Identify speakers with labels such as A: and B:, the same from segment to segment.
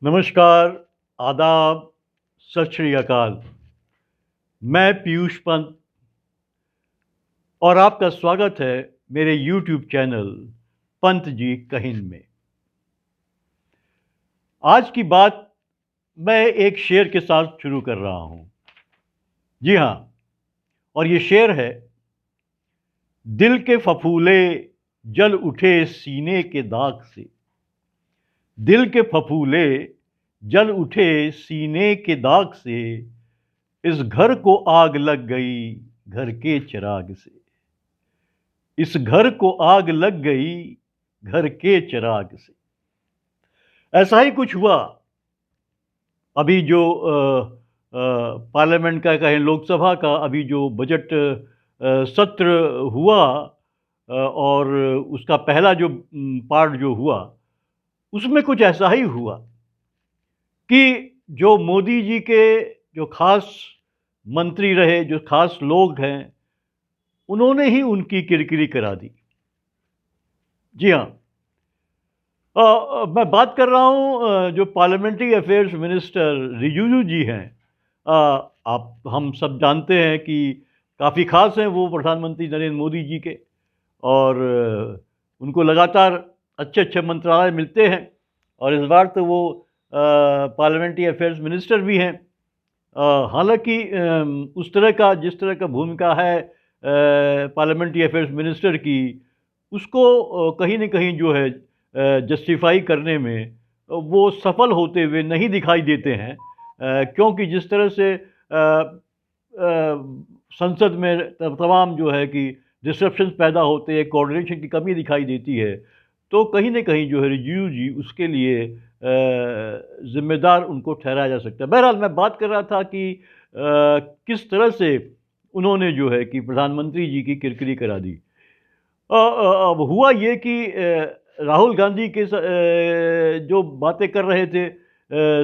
A: नमस्कार, आदाब, सत श्री अकाल। मैं पीयूष पंत और आपका स्वागत है मेरे यूट्यूब चैनल पंत जी कहिन में। आज की बात मैं एक शेर के साथ शुरू कर रहा हूँ। जी हाँ, और ये शेर है, दिल के फफूले जल उठे सीने के दाग से। दिल के फफूले जल उठे सीने के दाग से, इस घर को आग लग गई घर के चिराग से। इस घर को आग लग गई घर के चिराग से। ऐसा ही कुछ हुआ अभी जो पार्लियामेंट का कहें, लोकसभा का अभी जो बजट सत्र हुआ, और उसका पहला जो पार्ट जो हुआ, उसमें कुछ ऐसा ही हुआ कि जो मोदी जी के जो खास मंत्री रहे, जो खास लोग हैं, उन्होंने ही उनकी किरकिरी करा दी। जी हाँ, मैं बात कर रहा हूँ जो पार्लियामेंट्री अफेयर्स मिनिस्टर रिजिजू जी हैं। आप हम सब जानते हैं कि काफ़ी खास हैं वो प्रधानमंत्री नरेंद्र मोदी जी के, और उनको लगातार अच्छे अच्छे मंत्रालय मिलते हैं, और इस बार तो वो पार्लियामेंट्री अफेयर्स मिनिस्टर भी हैं। हालांकि उस तरह का जिस तरह का भूमिका है पार्लियामेंट्री अफेयर्स मिनिस्टर की, उसको कहीं न कहीं जो है जस्टिफाई करने में वो सफल होते हुए नहीं दिखाई देते हैं, क्योंकि जिस तरह से संसद में तमाम जो है कि डिस्ट्रप्शंस पैदा होते हैं, कोऑर्डिनेशन की कमी दिखाई देती है, तो कहीं न कहीं जो है रिजिजू जी उसके लिए ज़िम्मेदार उनको ठहराया जा सकता है। बहरहाल मैं बात कर रहा था कि किस तरह से उन्होंने जो है कि प्रधानमंत्री जी की किरकिरी करा दी। अब हुआ ये कि राहुल गांधी के जो बातें कर रहे थे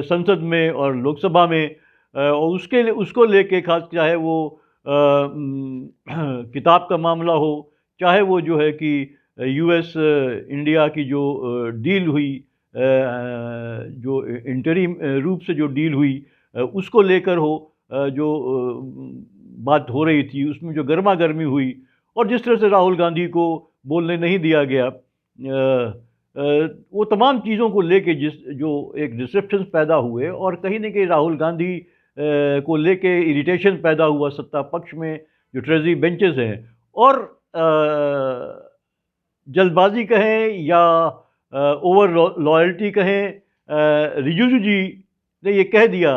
A: संसद में और लोकसभा में, और उसको लेके खास, चाहे वो किताब का मामला हो, चाहे वो जो है कि यूएस इंडिया की जो डील हुई, जो इंटरिम रूप से जो डील हुई, उसको लेकर हो, जो बात हो रही थी, उसमें जो गर्मा गर्मी हुई, और जिस तरह से राहुल गांधी को बोलने नहीं दिया गया, वो तमाम चीज़ों को लेके जिस जो एक डिस्ट्रप्शन पैदा हुए, और कहीं न कहीं राहुल गांधी को लेके इरिटेशन पैदा हुआ सत्ता पक्ष में, जो ट्रेजरी बेंचेस हैं, और जल्दबाजी कहें या ओवर लॉयल्टी कहें, रिजिजू जी ने ये कह दिया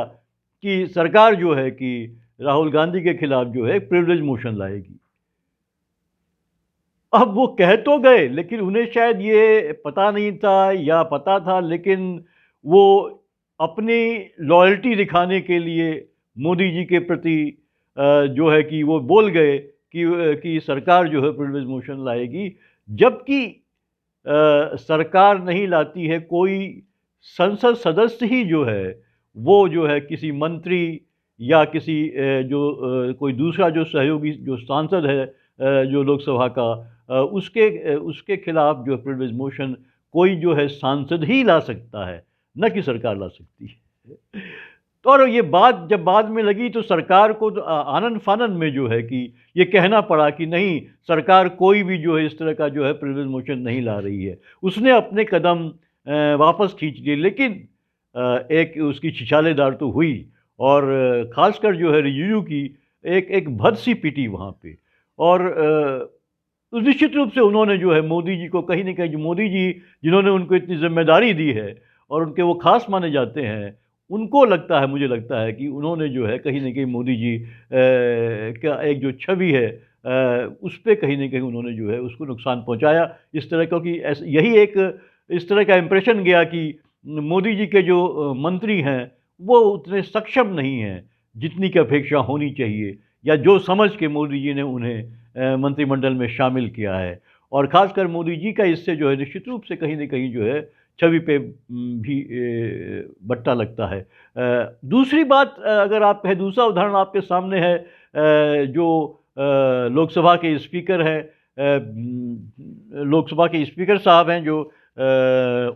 A: कि सरकार जो है कि राहुल गांधी के खिलाफ जो है प्रिविलेज मोशन लाएगी। अब वो कह तो गए, लेकिन उन्हें शायद ये पता नहीं था या पता था, लेकिन वो अपनी लॉयल्टी दिखाने के लिए मोदी जी के प्रति जो है कि वो बोल गए कि सरकार जो है प्रिविलेज मोशन लाएगी, जबकि सरकार नहीं लाती है, कोई संसद सदस्य ही जो है वो जो है किसी मंत्री या किसी कोई दूसरा जो सहयोगी जो सांसद है जो लोकसभा का, उसके खिलाफ जो प्रिविलेज मोशन कोई जो है सांसद ही ला सकता है, न कि सरकार ला सकती है। तो और ये बात जब बाद में लगी तो सरकार को तो आनन फानन में जो है कि ये कहना पड़ा कि नहीं, सरकार कोई भी जो है इस तरह का जो है प्रिविलेज मोशन नहीं ला रही है। उसने अपने कदम वापस खींच लिए, लेकिन एक उसकी छिछालेदार तो हुई, और खासकर जो है रिजिजू की एक एक भद सी पिटी वहाँ पे। और तो निश्चित रूप से उन्होंने जो है मोदी जी को कहीं न कहीं, जो मोदी जी जिन्होंने उनको इतनी ज़िम्मेदारी दी है और उनके वो ख़ास माने जाते हैं, उनको लगता है, मुझे लगता है कि उन्होंने जो है कहीं न कहीं मोदी जी का एक जो छवि है, उस पे कहीं न कहीं उन्होंने जो है उसको नुकसान पहुँचाया। इस तरह, क्योंकि यही एक इस तरह का इम्प्रेशन गया कि मोदी जी के जो मंत्री हैं, वो उतने सक्षम नहीं हैं, जितनी की अपेक्षा होनी चाहिए, या जो समझ के मोदी जी ने उन्हें मंत्रिमंडल में शामिल किया है। और ख़ासकर मोदी जी का इससे जो है निश्चित रूप से कहीं न कहीं जो है छवि पे भी बट्टा लगता है। दूसरी बात, अगर आप कहें, दूसरा उदाहरण आपके सामने है, जो लोकसभा के स्पीकर हैं, लोकसभा के स्पीकर साहब हैं जो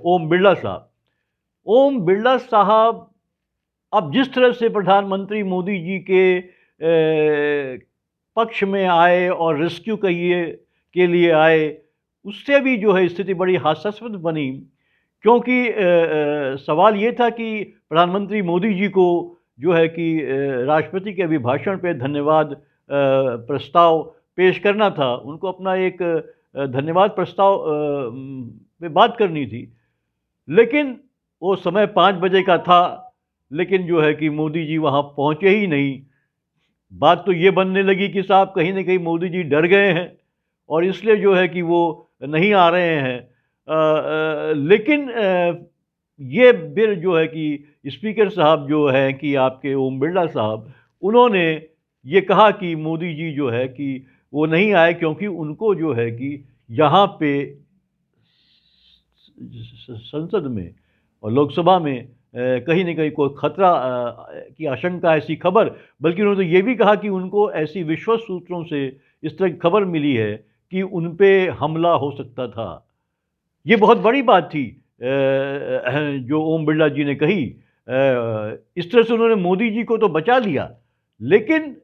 A: ओम बिरला साहब। ओम बिरला साहब अब जिस तरह से प्रधानमंत्री मोदी जी के पक्ष में आए और रेस्क्यू के लिए आए, उससे भी जो है स्थिति बड़ी हास्यास्पद बनी, क्योंकि सवाल ये था कि प्रधानमंत्री मोदी जी को जो है कि राष्ट्रपति के अभिभाषण पे धन्यवाद प्रस्ताव पेश करना था। उनको अपना एक धन्यवाद प्रस्ताव पे बात करनी थी, लेकिन वो समय 5 बजे का था, लेकिन जो है कि मोदी जी वहाँ पहुँचे ही नहीं। बात तो ये बनने लगी कि साहब कहीं न कहीं मोदी जी डर गए हैं और इसलिए जो है कि वो नहीं आ रहे हैं। लेकिन ये फिर जो है कि स्पीकर साहब जो हैं कि आपके ओम बिरला साहब, उन्होंने ये कहा कि मोदी जी जो है कि वो नहीं आए क्योंकि उनको जो है कि यहाँ पे संसद में और लोकसभा में कहीं न कहीं कोई खतरा की आशंका, ऐसी खबर, बल्कि उन्होंने तो ये भी कहा कि उनको ऐसी विश्वस्त सूत्रों से इस तरह की खबर मिली है कि उन पे हमला हो सकता था। ये बहुत बड़ी बात थी जो ओम बिरला जी ने कही। इस तरह से उन्होंने मोदी जी को तो बचा लिया, लेकिन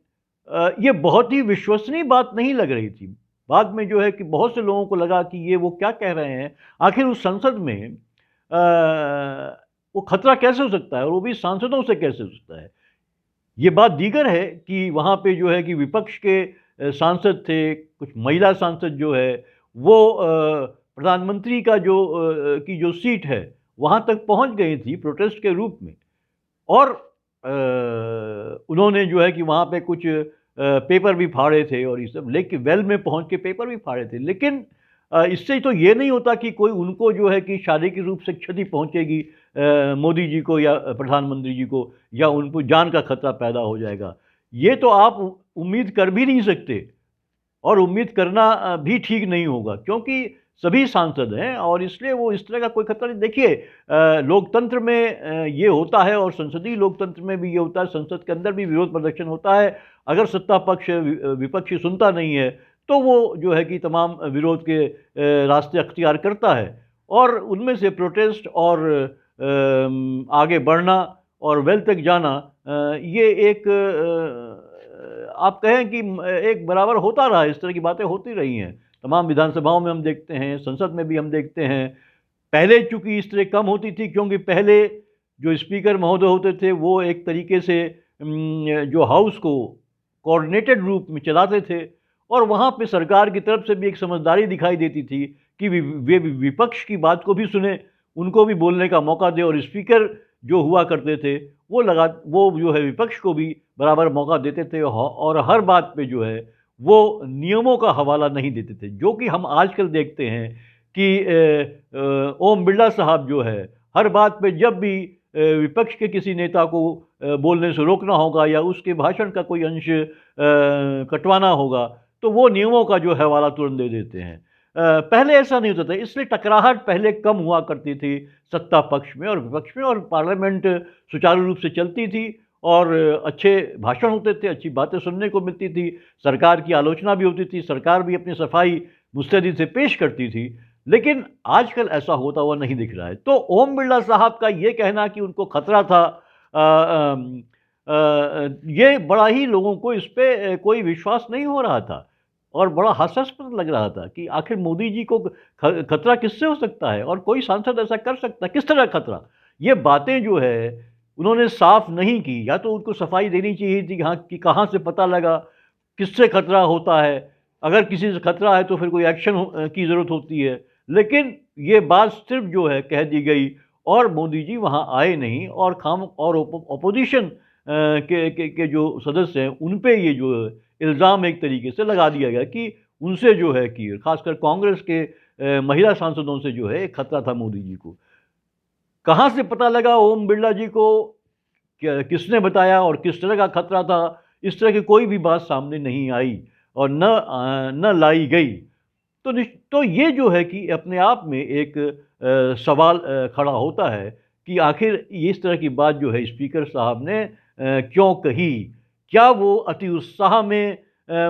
A: ये बहुत ही विश्वसनीय बात नहीं लग रही थी। बाद में जो है कि बहुत से लोगों को लगा कि ये वो क्या कह रहे हैं? आखिर उस संसद में वो खतरा कैसे हो सकता है और वो भी सांसदों से कैसे हो सकता है? ये बात दीगर है कि वहाँ पे जो है कि विपक्ष के सांसद थे, कुछ महिला सांसद जो है वो प्रधानमंत्री का की जो सीट है, वहाँ तक पहुँच गई थी प्रोटेस्ट के रूप में। और उन्होंने जो है कि वहाँ पे कुछ पेपर भी फाड़े थे और ये सब, लेकिन वेल में पहुँच के पेपर भी फाड़े थे। लेकिन इससे तो ये नहीं होता कि कोई उनको जो है कि शारीरिक रूप से क्षति पहुँचेगी मोदी जी को या प्रधानमंत्री जी को, या उनको जान का खतरा पैदा हो जाएगा। ये तो आप उम्मीद कर भी नहीं सकते और उम्मीद करना भी ठीक नहीं होगा, क्योंकि सभी सांसद हैं और इसलिए वो इस तरह का कोई खतरा नहीं। देखिए लोकतंत्र में ये होता है और संसदीय लोकतंत्र में भी ये होता है, संसद के अंदर भी विरोध प्रदर्शन होता है। अगर सत्ता पक्ष विपक्ष सुनता नहीं है तो वो जो है कि तमाम विरोध के रास्ते अख्तियार करता है, और उनमें से प्रोटेस्ट और आगे बढ़ना और वेल तक जाना, ये एक आप कहें कि एक बराबर होता रहा है। इस तरह की बातें होती रही हैं, तमाम विधानसभाओं में हम देखते हैं, संसद में भी हम देखते हैं। पहले चूँकि इस तरह कम होती थी, क्योंकि पहले जो स्पीकर महोदय होते थे वो एक तरीके से जो हाउस को कोऑर्डिनेटेड रूप में चलाते थे, और वहाँ पे सरकार की तरफ से भी एक समझदारी दिखाई देती थी कि वे विपक्ष की बात को भी सुने, उनको भी बोलने का मौका दें, और स्पीकर जो हुआ करते थे वो जो है विपक्ष को भी बराबर मौका देते थे और हर बात पे जो है वो नियमों का हवाला नहीं देते थे, जो कि हम आजकल देखते हैं कि ओम बिरला साहब जो है हर बात पे जब भी विपक्ष के किसी नेता को बोलने से रोकना होगा या उसके भाषण का कोई अंश कटवाना होगा, तो वो नियमों का जो है हवाला तुरंत दे देते हैं। पहले ऐसा नहीं होता था, इसलिए टकराहट पहले कम हुआ करती थी सत्ता पक्ष में और विपक्ष में, और पार्लियामेंट सुचारू रूप से चलती थी और अच्छे भाषण होते थे, अच्छी बातें सुनने को मिलती थी, सरकार की आलोचना भी होती थी, सरकार भी अपनी सफाई मुस्तैदी से पेश करती थी। लेकिन आजकल ऐसा होता हुआ नहीं दिख रहा है। तो ओम बिरला साहब का ये कहना कि उनको खतरा था, ये बड़ा ही लोगों को इस पे कोई विश्वास नहीं हो रहा था और बड़ा हास्यास्पद लग रहा था कि आखिर मोदी जी को खतरा किससे हो सकता है और कोई सांसद ऐसा कर सकता है, किस तरह खतरा? ये बातें जो है उन्होंने साफ नहीं की, या तो उनको सफाई देनी चाहिए थी हाँ कि कहाँ से पता लगा किससे खतरा होता है, अगर किसी से खतरा है तो फिर कोई एक्शन की ज़रूरत होती है। लेकिन ये बात सिर्फ जो है कह दी गई और मोदी जी वहाँ आए नहीं, और अपोजिशन के जो सदस्य हैं उन पे ये जो इल्ज़ाम एक तरीके से लगा दिया गया कि उनसे जो है कि खासकर कांग्रेस के महिला सांसदों से जो है एक खतरा था मोदी जी को। कहाँ से पता लगा ओम बिरला जी को, किसने बताया और किस तरह का खतरा था, इस तरह की कोई भी बात सामने नहीं आई और न लाई गई। तो ये जो है कि अपने आप में एक सवाल खड़ा होता है कि आखिर इस तरह की बात जो है स्पीकर साहब ने क्यों कही? क्या वो अति उत्साह में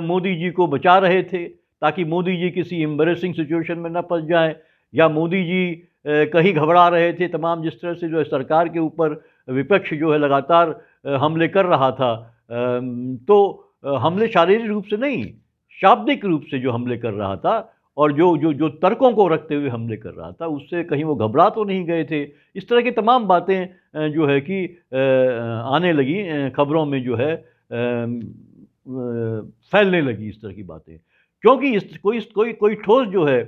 A: मोदी जी को बचा रहे थे ताकि मोदी जी किसी एम्बैरेसिंग सिचुएशन में ना फंस जाएं, या मोदी जी कहीं घबरा रहे थे तमाम, जिस तरह से जो है सरकार के ऊपर विपक्ष जो है लगातार हमले कर रहा था। तो हमले शारीरिक रूप से नहीं, शाब्दिक रूप से जो हमले कर रहा था और जो जो जो तर्कों को रखते हुए हमले कर रहा था, उससे कहीं वो घबरा तो नहीं गए थे। इस तरह की तमाम बातें जो है कि आने लगी खबरों में, जो है फैलने लगी इस तरह की बातें, क्योंकि इस कोई कोई ठोस जो है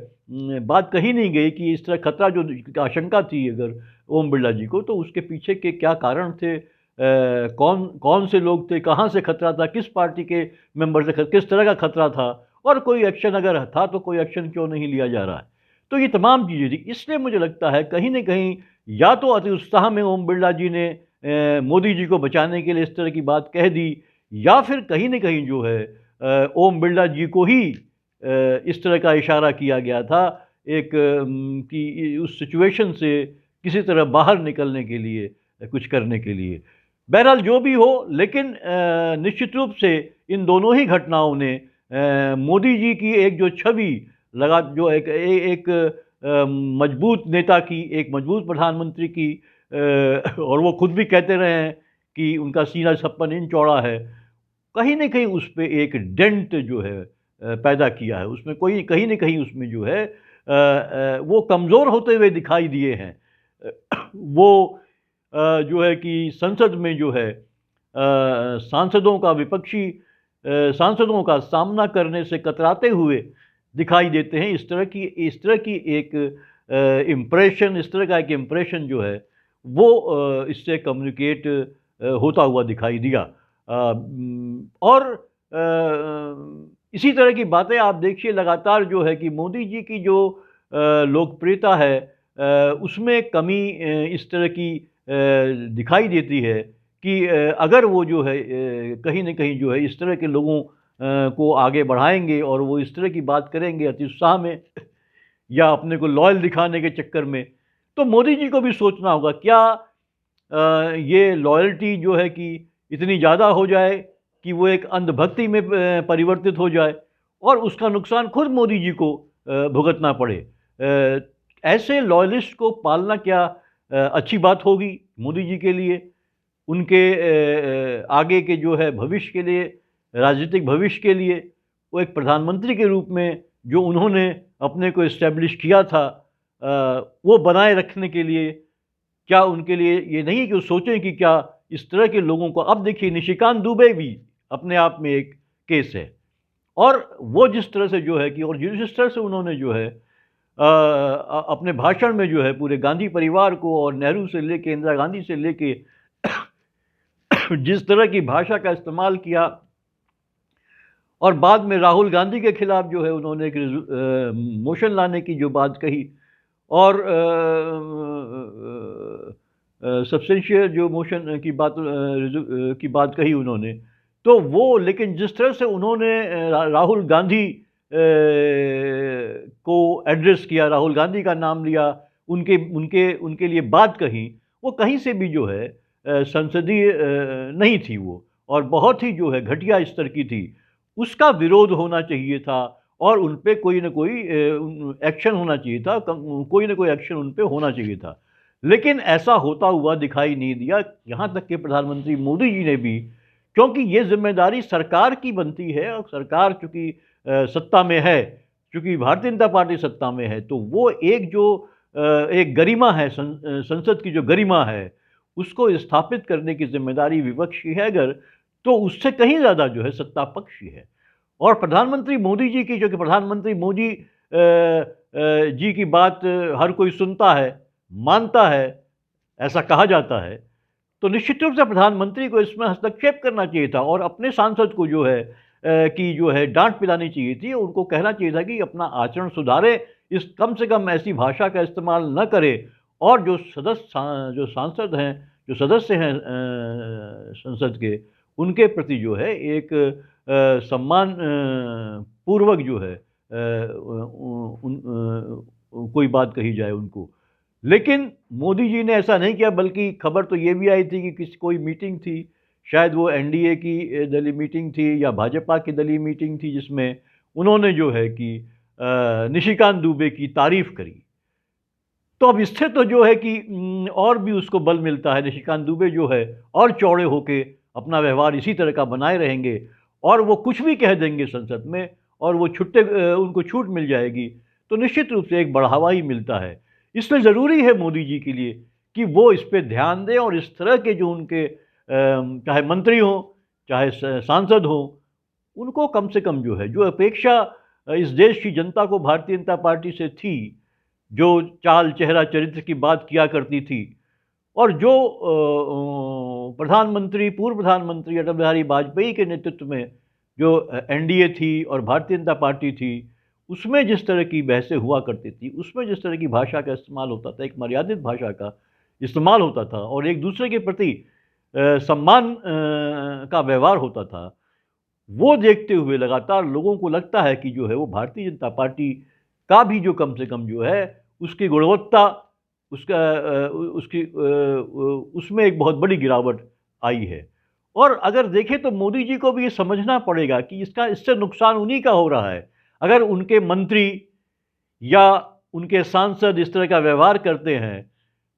A: बात कही नहीं गई कि इस तरह खतरा जो आशंका थी अगर ओम बिरला जी को, तो उसके पीछे के क्या कारण थे, कौन कौन से लोग थे, कहाँ से खतरा था, किस पार्टी के मेंबर से किस तरह का खतरा था, और कोई एक्शन अगर था तो कोई एक्शन क्यों नहीं लिया जा रहा है। तो ये तमाम चीज़ें थी। इसलिए मुझे लगता है कहीं न कहीं या तो अति उत्साह में ओम बिरला जी ने मोदी जी को बचाने के लिए इस तरह की बात कह दी, या फिर कहीं न कहीं जो है ओम बिरला जी को ही इस तरह का इशारा किया गया था एक कि उस सिचुएशन से किसी तरह बाहर निकलने के लिए, कुछ करने के लिए। बहरहाल जो भी हो, लेकिन निश्चित रूप से इन दोनों ही घटनाओं ने मोदी जी की एक जो छवि लगा, जो एक मजबूत नेता की, एक मजबूत प्रधानमंत्री की, और वो खुद भी कहते रहे हैं कि उनका सीना 56 इंच चौड़ा है, कहीं न कहीं उस पे एक डेंट जो है पैदा किया है। उसमें कोई कहीं न कहीं उसमें जो है वो कमज़ोर होते हुए दिखाई दिए हैं। वो जो है कि संसद में जो है सांसदों का, विपक्षी सांसदों का सामना करने से कतराते हुए दिखाई देते हैं। इस तरह की एक इम्प्रेशन, इस तरह का एक इम्प्रेशन जो है वो इससे कम्युनिकेट होता हुआ दिखाई दिया। और इसी तरह की बातें आप देखिए लगातार जो है कि मोदी जी की जो लोकप्रियता है उसमें कमी इस तरह की दिखाई देती है कि अगर वो जो है कहीं न कहीं जो है इस तरह के लोगों को आगे बढ़ाएँगे और वो इस तरह की बात करेंगे अति उत्साह में या अपने को लॉयल दिखाने के चक्कर में, तो मोदी जी को भी सोचना होगा क्या ये लॉयल्टी जो है कि इतनी ज़्यादा हो जाए कि वो एक अंधभक्ति में परिवर्तित हो जाए और उसका नुकसान खुद मोदी जी को भुगतना पड़े। ऐसे लॉयलिस्ट को पालना क्या अच्छी बात होगी मोदी जी के लिए, उनके आगे के जो है भविष्य के लिए, राजनीतिक भविष्य के लिए? वो एक प्रधानमंत्री के रूप में जो उन्होंने अपने को एस्टेब्लिश किया था, वो बनाए रखने के लिए क्या उनके लिए ये नहीं कि वो सोचें कि क्या इस तरह के लोगों को, अब देखिए निशिकांत दुबे भी अपने आप में एक केस है, और वो जिस तरह से जो है कि और जिस तरह से उन्होंने जो है अपने भाषण में जो है पूरे गांधी परिवार को और नेहरू से लेके इंदिरा गांधी से लेके जिस तरह की भाषा का इस्तेमाल किया, और बाद में राहुल गांधी के खिलाफ जो है उन्होंने एक मोशन लाने की जो बात कही, और सब्सटेंशियल जो मोशन की बात कही उन्होंने, तो वो, लेकिन जिस तरह से उन्होंने राहुल गांधी को एड्रेस किया, राहुल गांधी का नाम लिया, उनके उनके उनके लिए बात कही, वो कहीं से भी जो है संसदीय नहीं थी वो, और बहुत ही जो है घटिया स्तर की थी। उसका विरोध होना चाहिए था और उन पे कोई ना कोई एक्शन होना चाहिए था, कोई ना कोई एक्शन उन पे होना चाहिए था। लेकिन ऐसा होता हुआ दिखाई नहीं दिया, यहाँ तक कि प्रधानमंत्री मोदी जी ने भी, क्योंकि ये जिम्मेदारी सरकार की बनती है, और सरकार चूँकि सत्ता में है, चूँकि भारतीय जनता पार्टी सत्ता में है, तो वो एक जो एक गरिमा है, संसद की जो गरिमा है, उसको स्थापित करने की जिम्मेदारी विपक्ष की है अगर, तो उससे कहीं ज़्यादा जो है सत्ता पक्ष की है। और प्रधानमंत्री मोदी जी की, जो कि प्रधानमंत्री मोदी जी की बात हर कोई सुनता है, मानता है, ऐसा कहा जाता है, तो निश्चित रूप से प्रधानमंत्री को इसमें हस्तक्षेप करना चाहिए था और अपने सांसद को जो है कि जो है डांट पिलानी चाहिए थी, उनको कहना चाहिए था कि अपना आचरण सुधारे, इस कम से कम ऐसी भाषा का इस्तेमाल न करे, और जो जो सांसद हैं, जो सदस्य हैं संसद के, उनके प्रति जो है एक सम्मान पूर्वक जो है कोई बात कही जाए उनको। लेकिन मोदी जी ने ऐसा नहीं किया, बल्कि खबर तो ये भी आई थी कि किसी कोई मीटिंग थी, शायद वो एनडीए की दलीय मीटिंग थी या भाजपा की दलीय मीटिंग थी, जिसमें उन्होंने जो है कि निशिकांत दुबे की तारीफ करी। तो अब इससे तो जो है कि और भी उसको बल मिलता है। निशिकांत दुबे जो है और चौड़े होके अपना व्यवहार इसी तरह का बनाए रहेंगे और वो कुछ भी कह देंगे संसद में और वो उनको छूट मिल जाएगी, तो निश्चित रूप से एक बढ़ावा ही मिलता है। इसलिए ज़रूरी है मोदी जी के लिए कि वो इस पे ध्यान दें और इस तरह के जो उनके चाहे मंत्री हों, चाहे सांसद हों, उनको कम से कम जो है, जो अपेक्षा इस देश की जनता को भारतीय जनता पार्टी से थी, जो चाल चेहरा चरित्र की बात किया करती थी और जो प्रधानमंत्री पूर्व प्रधानमंत्री अटल बिहारी वाजपेयी के नेतृत्व में जो एनडीए थी और भारतीय जनता पार्टी थी, उसमें जिस तरह की बहसें हुआ करती थी, उसमें जिस तरह की भाषा का इस्तेमाल होता था, एक मर्यादित भाषा का इस्तेमाल होता था और एक दूसरे के प्रति सम्मान का व्यवहार होता था, वो देखते हुए लगातार लोगों को लगता है कि जो है वो भारतीय जनता पार्टी का भी जो कम से कम जो है उसकी गुणवत्ता, उसका उसमें एक बहुत बड़ी गिरावट आई है। और अगर देखें तो मोदी जी को भी ये समझना पड़ेगा कि इससे नुकसान उन्हीं का हो रहा है। अगर उनके मंत्री या उनके सांसद इस तरह का व्यवहार करते हैं,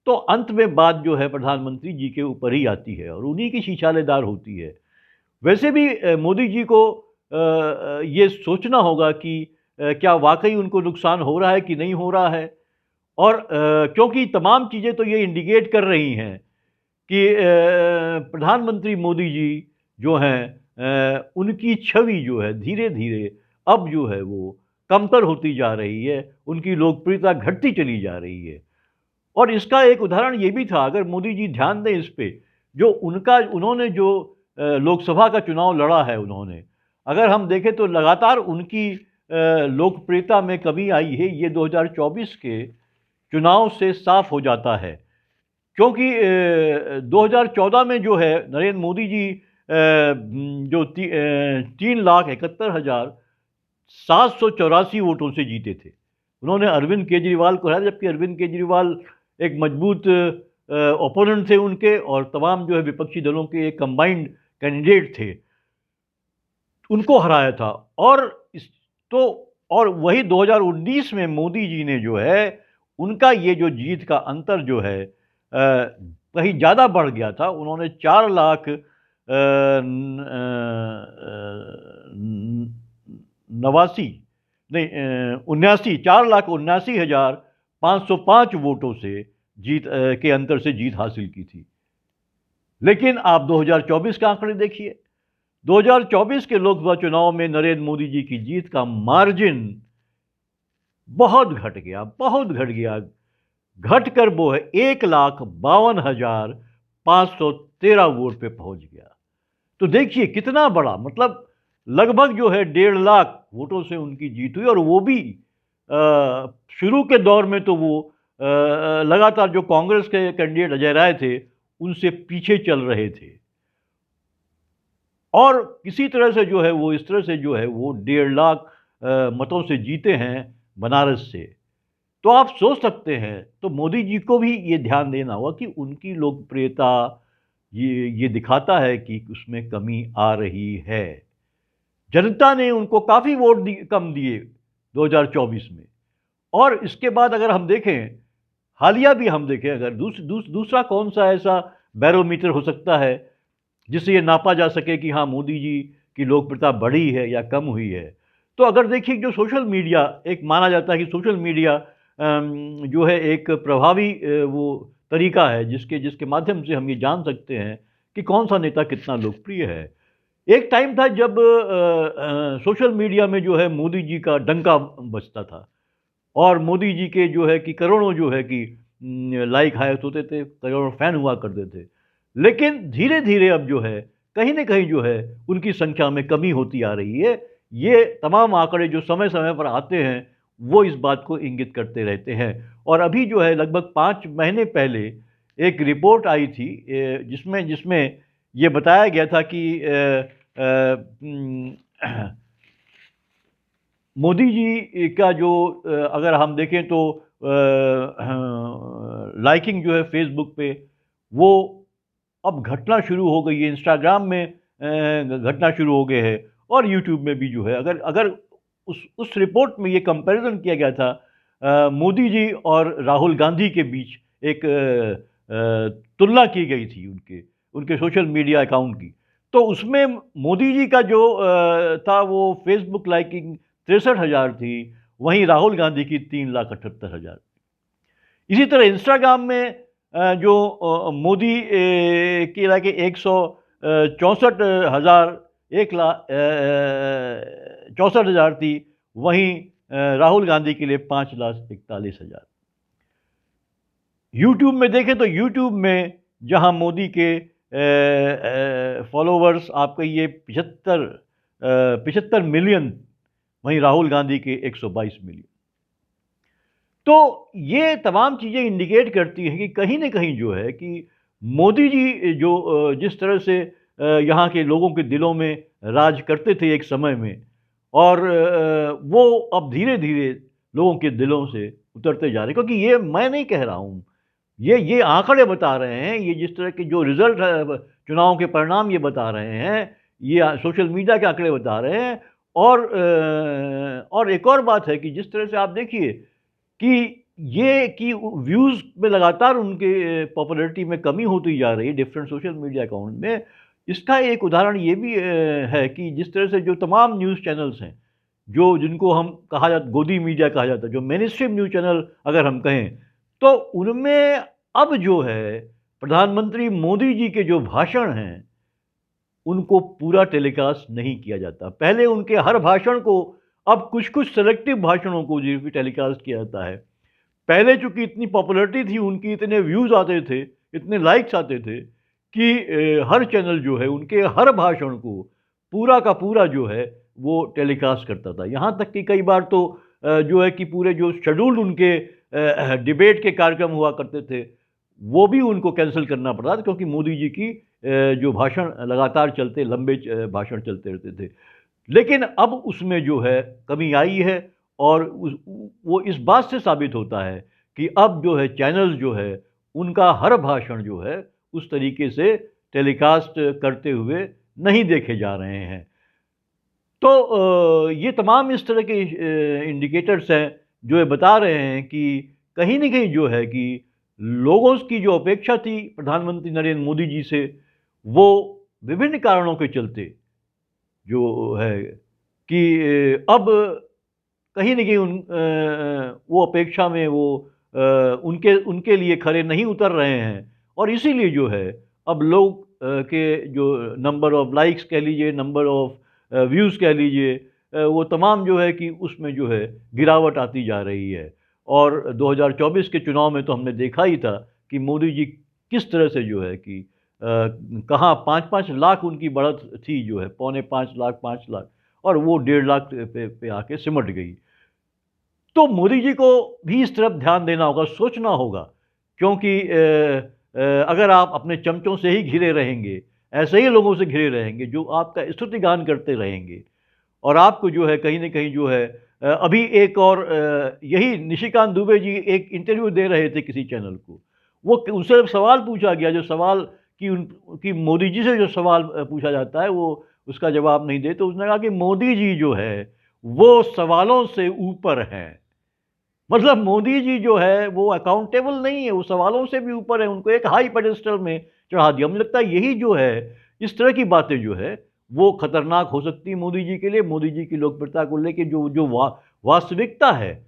A: तो अंत में बात जो है प्रधानमंत्री जी के ऊपर ही आती है और उन्हीं की शीशालेदार होती है। वैसे भी मोदी जी को ये सोचना होगा कि क्या वाकई उनको नुकसान हो रहा है कि नहीं हो रहा है। और क्योंकि तमाम चीज़ें तो ये इंडिकेट कर रही हैं कि प्रधानमंत्री मोदी जी जो हैं, उनकी छवि जो है धीरे धीरे अब जो है वो कमतर होती जा रही है, उनकी लोकप्रियता घटती चली जा रही है। और इसका एक उदाहरण ये भी था, अगर मोदी जी ध्यान दें इस पे, जो उन्होंने जो लोकसभा का चुनाव लड़ा है उन्होंने, अगर हम देखें तो लगातार उनकी लोकप्रियता में कमी आई है। ये 2024 के चुनाव से साफ हो जाता है, क्योंकि 2014 में जो है नरेंद्र मोदी जी जो 3,71,784 वोटों से जीते थे। उन्होंने अरविंद केजरीवाल को हराया, जबकि अरविंद केजरीवाल एक मजबूत ओपोनेंट थे उनके और तमाम जो है विपक्षी दलों के एक कंबाइंड कैंडिडेट थे, उनको हराया था। और इस तो और वही 2019 में मोदी जी ने जो है उनका ये जो जीत का अंतर जो है कहीं ज़्यादा बढ़ गया था। उन्होंने 4 लाख नवासी नहीं 79 4,79,505 वोटों से के अंतर से जीत हासिल की थी। लेकिन आप 2024 का आंकड़े देखिए, 2024 के लोकसभा चुनाव में नरेंद्र मोदी जी की जीत का मार्जिन बहुत घट गया, बहुत घट गया। घट कर वो है 1,52,513 वोट पे पहुंच गया। तो देखिए कितना बड़ा, मतलब लगभग जो है 1.5 लाख वोटों से उनकी जीत हुई। और वो भी शुरू के दौर में तो वो लगातार जो कांग्रेस के कैंडिडेट अजय राय थे उनसे पीछे चल रहे थे और किसी तरह से जो है वो इस तरह से जो है वो 1.5 लाख मतों से जीते हैं बनारस से। तो आप सोच सकते हैं, तो मोदी जी को भी ये ध्यान देना होगा कि उनकी लोकप्रियता ये दिखाता है कि उसमें कमी आ रही है। जनता ने उनको काफ़ी वोट कम दिए 2024 में। और इसके बाद अगर हम देखें, हालिया भी हम देखें, अगर दूसरा कौन सा ऐसा बैरोमीटर हो सकता है जिससे ये नापा जा सके कि हाँ मोदी जी की लोकप्रियता बढ़ी है या कम हुई है। तो अगर देखिए जो सोशल मीडिया, एक माना जाता है कि सोशल मीडिया जो है एक प्रभावी वो तरीका है जिसके जिसके माध्यम से हम ये जान सकते हैं कि कौन सा नेता कितना लोकप्रिय है। एक टाइम था जब सोशल मीडिया में जो है मोदी जी का डंका बजता था और मोदी जी के जो है कि करोड़ों जो है कि लाइक हाइक होते थे, करोड़ों फैन हुआ करते थे। लेकिन धीरे धीरे अब जो है कहीं ना कहीं जो है उनकी संख्या में कमी होती आ रही है। ये तमाम आंकड़े जो समय समय पर आते हैं वो इस बात को इंगित करते रहते हैं। और अभी जो है लगभग 5 महीने पहले एक रिपोर्ट आई थी जिसमें जिसमें ये बताया गया था कि मोदी जी का जो अगर हम देखें तो लाइकिंग जो है फेसबुक पे वो अब घटना शुरू हो गई है, इंस्टाग्राम में घटना शुरू हो गए हैं और यूट्यूब में भी जो है। अगर अगर उस रिपोर्ट में ये कंपैरिजन किया गया था मोदी जी और राहुल गांधी के बीच एक तुलना की गई थी उनके उनके सोशल मीडिया अकाउंट की। तो उसमें मोदी जी का जो था वो फेसबुक लाइकिंग 63,000 थी, वहीं राहुल गांधी की 3,78,000। इसी तरह इंस्टाग्राम में जो मोदी की लाइक 164,000 1,64,000 थी, वहीं राहुल गांधी के लिए 5,41,000। यूट्यूब में देखें तो यूट्यूब में जहां मोदी के फॉलोवर्स आपके ये 75 मिलियन, वहीं राहुल गांधी के 122 मिलियन। तो ये तमाम चीज़ें इंडिकेट करती हैं कि कहीं न कहीं जो है कि मोदी जी जो जिस तरह से यहाँ के लोगों के दिलों में राज करते थे एक समय में, और वो अब धीरे-धीरे लोगों के दिलों से उतरते जा रहे हैं। क्योंकि ये मैं नहीं कह रहा हूँ, ये आंकड़े बता रहे हैं, ये जिस तरह के जो रिज़ल्ट है, चुनाव के परिणाम ये बता रहे हैं, ये सोशल मीडिया के आंकड़े बता रहे हैं। और एक और बात है कि जिस तरह से आप देखिए कि ये कि व्यूज़ में लगातार उनके पॉपुलैरिटी में कमी होती जा रही है डिफरेंट सोशल मीडिया अकाउंट में। इसका एक उदाहरण ये भी है कि जिस तरह से जो तमाम न्यूज़ चैनल्स हैं, जो जिनको हम कहा जाता गोदी मीडिया कहा जाता है, जो मेनस्ट्रीम न्यूज़ चैनल अगर हम कहें, तो उनमें अब जो है प्रधानमंत्री मोदी जी के जो भाषण हैं, उनको पूरा टेलीकास्ट नहीं किया जाता। पहले उनके हर भाषण को, अब कुछ-कुछ सेलेक्टिव भाषणों को जी टेलीकास्ट किया जाता है। पहले चूँकि इतनी पॉपुलैरिटी थी उनकी, इतने व्यूज़ आते थे, इतने लाइक्स आते थे कि हर चैनल जो है उनके हर भाषण को पूरा का पूरा जो है वो टेलीकास्ट करता था। यहाँ तक कि कई बार तो जो है कि पूरे जो शेड्यूल्ड उनके डिबेट के कार्यक्रम हुआ करते थे, वो भी उनको कैंसल करना पड़ा था, क्योंकि मोदी जी की जो भाषण लगातार चलते, लंबे भाषण चलते रहते थे। लेकिन अब उसमें जो है कमी आई है, और वो इस बात से साबित होता है कि अब जो है चैनल्स जो है उनका हर भाषण जो है उस तरीके से टेलीकास्ट करते हुए नहीं देखे जा रहे हैं। तो ये तमाम इस तरह के इंडिकेटर्स हैं जो ये बता रहे हैं कि कहीं न कहीं जो है कि लोगों की जो अपेक्षा थी प्रधानमंत्री नरेंद्र मोदी जी से, वो विभिन्न कारणों के चलते जो है कि अब कहीं न कहीं वो अपेक्षा में वो उनके उनके लिए खरे नहीं उतर रहे हैं, और इसीलिए जो है अब लोग के जो नंबर ऑफ लाइक्स कह लीजिए, नंबर ऑफ व्यूज़ कह लीजिए, वो तमाम जो है कि उसमें जो है गिरावट आती जा रही है। और 2024 के चुनाव में तो हमने देखा ही था कि मोदी जी किस तरह से जो है कि कहाँ 5-5 लाख उनकी बढ़त थी जो है, पौने 5 लाख, 5 लाख, और वो 1.5 लाख पे आके सिमट गई। तो मोदी जी को भी इस तरफ ध्यान देना होगा, सोचना होगा, क्योंकि अगर आप अपने चमचों से ही घिरे रहेंगे, ऐसे ही लोगों से घिरे रहेंगे जो आपका स्तुतिगान करते रहेंगे, और आपको जो है कहीं न कहीं जो है अभी एक और यही निशिकांत दुबे जी एक इंटरव्यू दे रहे थे किसी चैनल को। वो उनसे सवाल पूछा गया, जो सवाल कि मोदी जी से जो सवाल पूछा जाता है वो उसका जवाब नहीं दे, तो उसने कहा कि मोदी जी जो है, वो सवालों से ऊपर हैं। मतलब मोदी जी जो है वो अकाउंटेबल नहीं है, वो सवालों से भी ऊपर है, उनको एक हाई पेडेस्टल में चढ़ा दिया। मुझे लगता है यही जो है, इस तरह की बातें जो है वो खतरनाक हो सकती है मोदी जी के लिए, मोदी जी की लोकप्रियता को लेके जो जो वास्तविकता है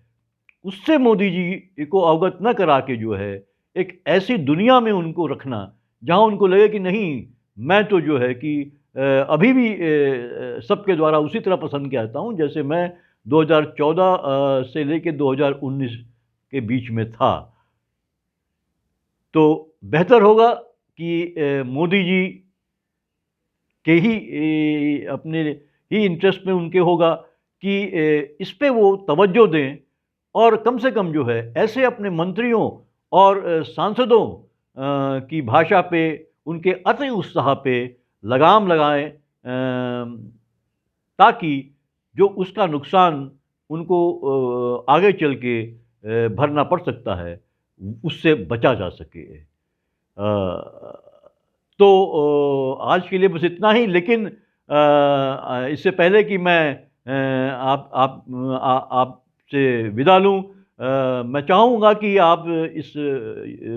A: उससे मोदी जी को अवगत न करा के जो है एक ऐसी दुनिया में उनको रखना जहां उनको लगे कि नहीं, मैं तो जो है कि अभी भी सबके द्वारा उसी तरह पसंद किया जाता हूं जैसे मैं 2014 से लेके 2019 के बीच में था। तो बेहतर होगा कि मोदी जी के ही अपने ही इंटरेस्ट में उनके होगा कि इस पे वो तवज्जो दें, और कम से कम जो है ऐसे अपने मंत्रियों और सांसदों की भाषा पे, उनके अति उत्साह पे लगाम लगाएं, ताकि जो उसका नुकसान उनको आगे चल के भरना पड़ सकता है, उससे बचा जा सके। तो आज के लिए बस इतना ही, लेकिन इससे पहले कि मैं आपसे विदा लूँ, मैं चाहूँगा कि आप इस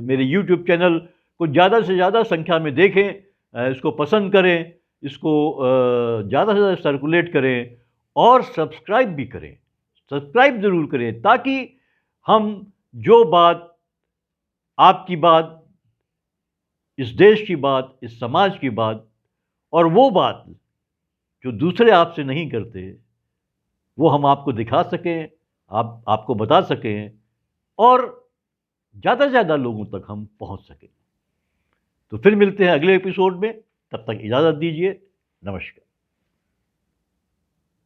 A: मेरे यूट्यूब चैनल को ज़्यादा से ज़्यादा संख्या में देखें, इसको पसंद करें, इसको ज़्यादा से ज़्यादा सर्कुलेट करें और सब्सक्राइब भी करें। सब्सक्राइब ज़रूर करें ताकि हम जो बात, आपकी बात, इस देश की बात, इस समाज की बात और वो बात जो दूसरे आपसे नहीं करते, वो हम आपको दिखा सकें, आपको बता सकें और ज़्यादा से ज़्यादा लोगों तक हम पहुँच सकें। तो फिर मिलते हैं अगले एपिसोड में, तब तक इजाज़त दीजिए। नमस्कार।